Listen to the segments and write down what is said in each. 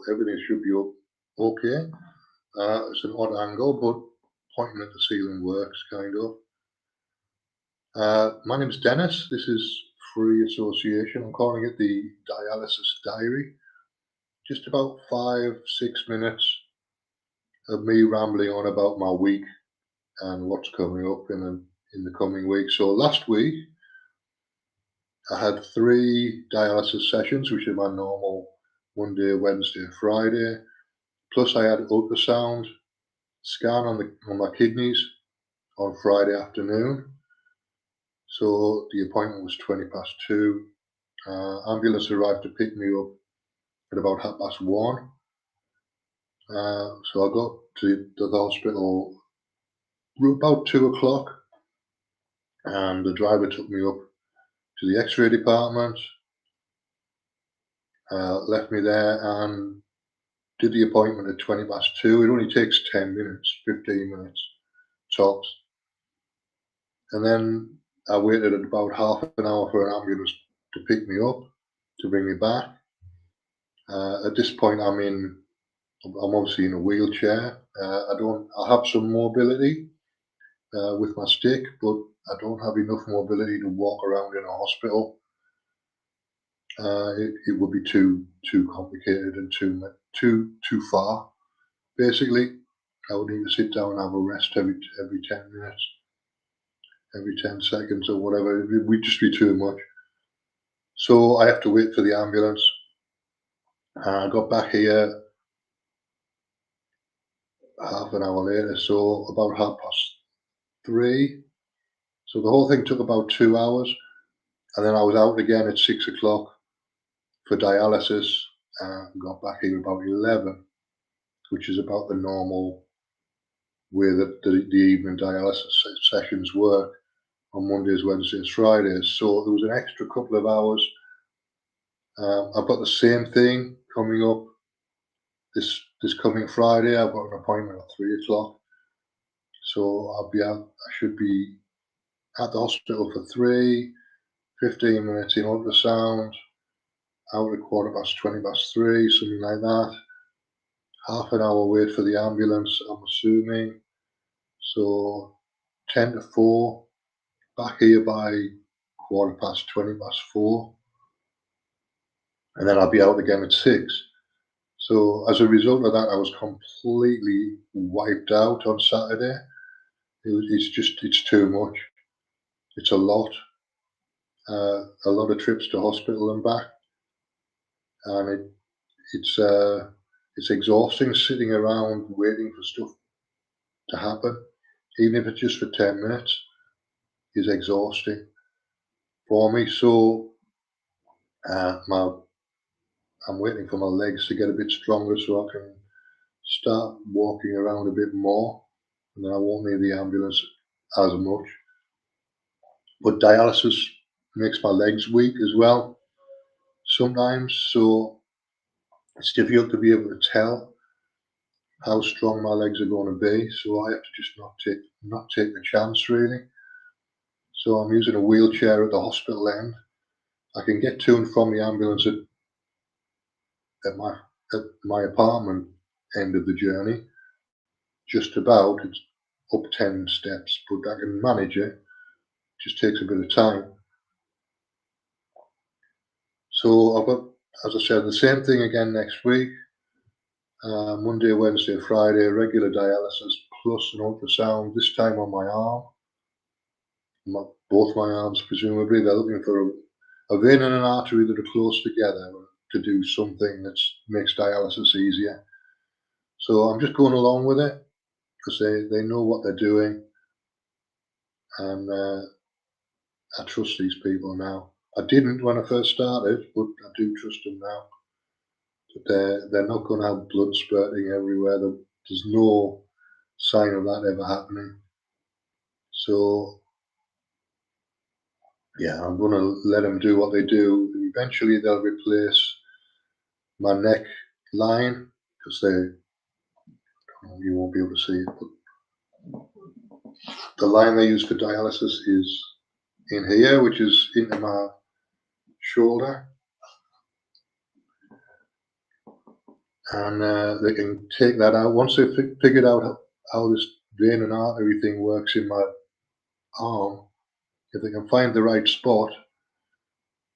everything should be okay. It's an odd angle, but pointing at the ceiling works, kind of. My name is Dennis. This is free association. I'm calling it the Dialysis Diary. Just about 5-6 minutes of me rambling on about my week and what's coming up in the coming week. So last week I had 3 dialysis sessions, which are my normal Monday, Wednesday, Friday. Plus I had ultrasound scan on my kidneys on Friday afternoon. So the appointment was 2:20. Ambulance arrived to pick me up at about 1:30. So I got to the hospital about 2 o'clock, and the driver took me up to the X-ray department, left me there, and did the appointment at 2:20. It only takes 10 minutes, 15 minutes tops. And then I waited about half an hour for an ambulance to pick me up, to bring me back. At this point, I'm obviously in a wheelchair. I have some mobility with my stick, but I don't have enough mobility to walk around in a hospital. It would be too complicated and too far. Basically, I would need to sit down and have a rest every 10 minutes, every 10 seconds or whatever. It would just be too much. So I have to wait for the ambulance. I got back here half an hour later, so about 3:30. So the whole thing took about 2 hours, and then I was out again at 6 o'clock for dialysis, and got back here about 11, which is about the normal way that the evening dialysis sessions work on Mondays, Wednesdays, Fridays. So there was an extra couple of hours. I've got the same thing coming up this coming Friday. I've got an appointment at 3 o'clock. So I should be at the hospital for 3, 15 minutes in ultrasound, out at 3:15, something like that. Half an hour wait for the ambulance, I'm assuming. So 3:50, back here by 4:20, and then I'll be out again at 6. So as a result of that, I was completely wiped out on Saturday. It's too much. It's a lot of trips to hospital and back, and it's exhausting sitting around waiting for stuff to happen, even if it's just for 10 minutes, is exhausting for me. So I'm waiting for my legs to get a bit stronger so I can start walking around a bit more, and then I won't need the ambulance as much. But dialysis makes my legs weak as well sometimes, so it's difficult to be able to tell how strong my legs are going to be. So I have to just not take the chance, really. So I'm using a wheelchair at the hospital end. I can get to and from the ambulance at my apartment end of the journey. Just about, it's up 10 steps, but I can manage it. Just takes a bit of time. So I've got, as I said, the same thing again next week. Monday, Wednesday, Friday, regular dialysis plus an ultrasound, this time on my arm. Both my arms, presumably. They're looking for a vein and an artery that are close together to do something that makes dialysis easier. So I'm just going along with it because they know what they're doing, and I trust these people now. I didn't when I first started, but I do trust them now. But they're not going to have blood spurting everywhere. There's no sign of that ever happening. So yeah, I'm going to let them do what they do. Eventually, they'll replace my neck line because you won't be able to see it, but the line they use for dialysis is in here, which is into my shoulder. and they can take that out. Once they've figured out how this vein and artery thing works in my arm, if they can find the right spot,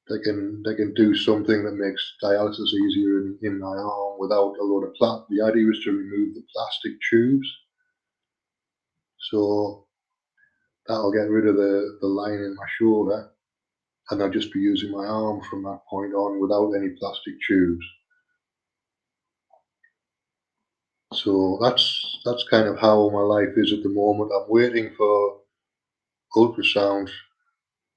they can do something that makes dialysis easier in my arm without a load of plastic. The idea is to remove the plastic tubes, so that'll get rid of the line in my shoulder, and I'll just be using my arm from that point on without any plastic tubes. So that's kind of how my life is at the moment. I'm waiting for ultrasound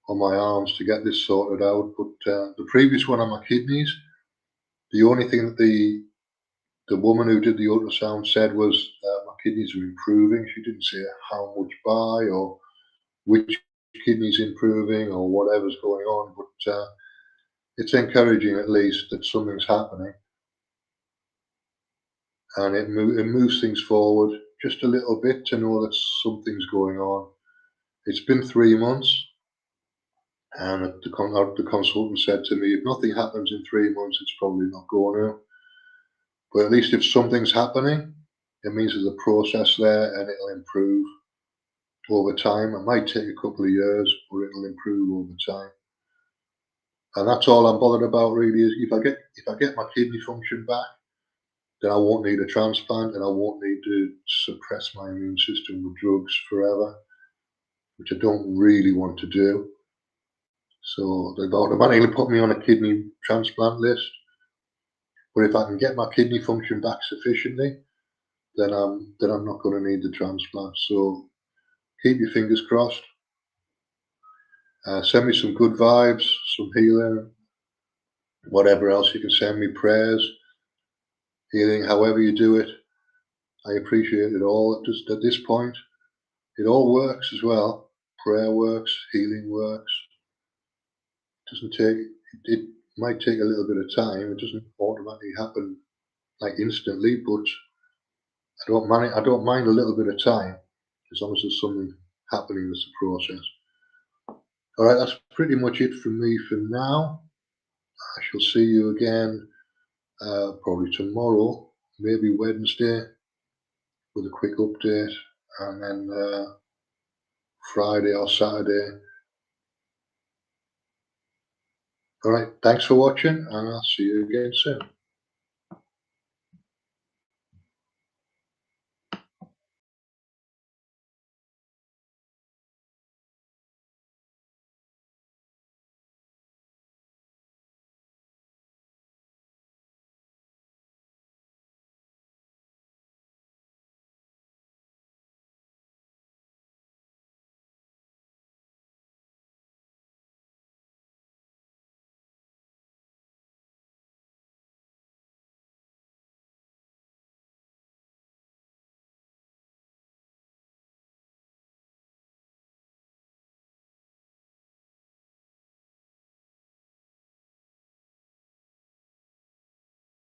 on my arms to get this sorted out. But the previous one on my kidneys, the only thing that the woman who did the ultrasound said was my kidneys are improving. She didn't say how much by or which kidney's improving or whatever's going on. But it's encouraging at least that something's happening, and it moves things forward just a little bit to know that something's going on. It's been 3 months. And the consultant said to me, if nothing happens in 3 months, it's probably not going to. But at least if something's happening, it means there's a process there and it'll improve over time. It might take a couple of years, but it'll improve over time. And that's all I'm bothered about really is if I get my kidney function back, then I won't need a transplant and I won't need to suppress my immune system with drugs forever, which I don't really want to do. So they've automatically put me on a kidney transplant list. But if I can get my kidney function back sufficiently, then I'm not going to need the transplant. So keep your fingers crossed. Send me some good vibes, some healing, whatever else you can send me, prayers, healing, however you do it. I appreciate it all. Just at this point, it all works as well. Prayer works, healing works. Doesn't take. It might take a little bit of time. It doesn't automatically happen like instantly, but I don't mind a little bit of time as long as there's something happening that's a process. All right, that's pretty much it from me for now. I shall see you again probably tomorrow, maybe Wednesday, with a quick update, and then Friday or Saturday. All right, thanks for watching, and I'll see you again soon.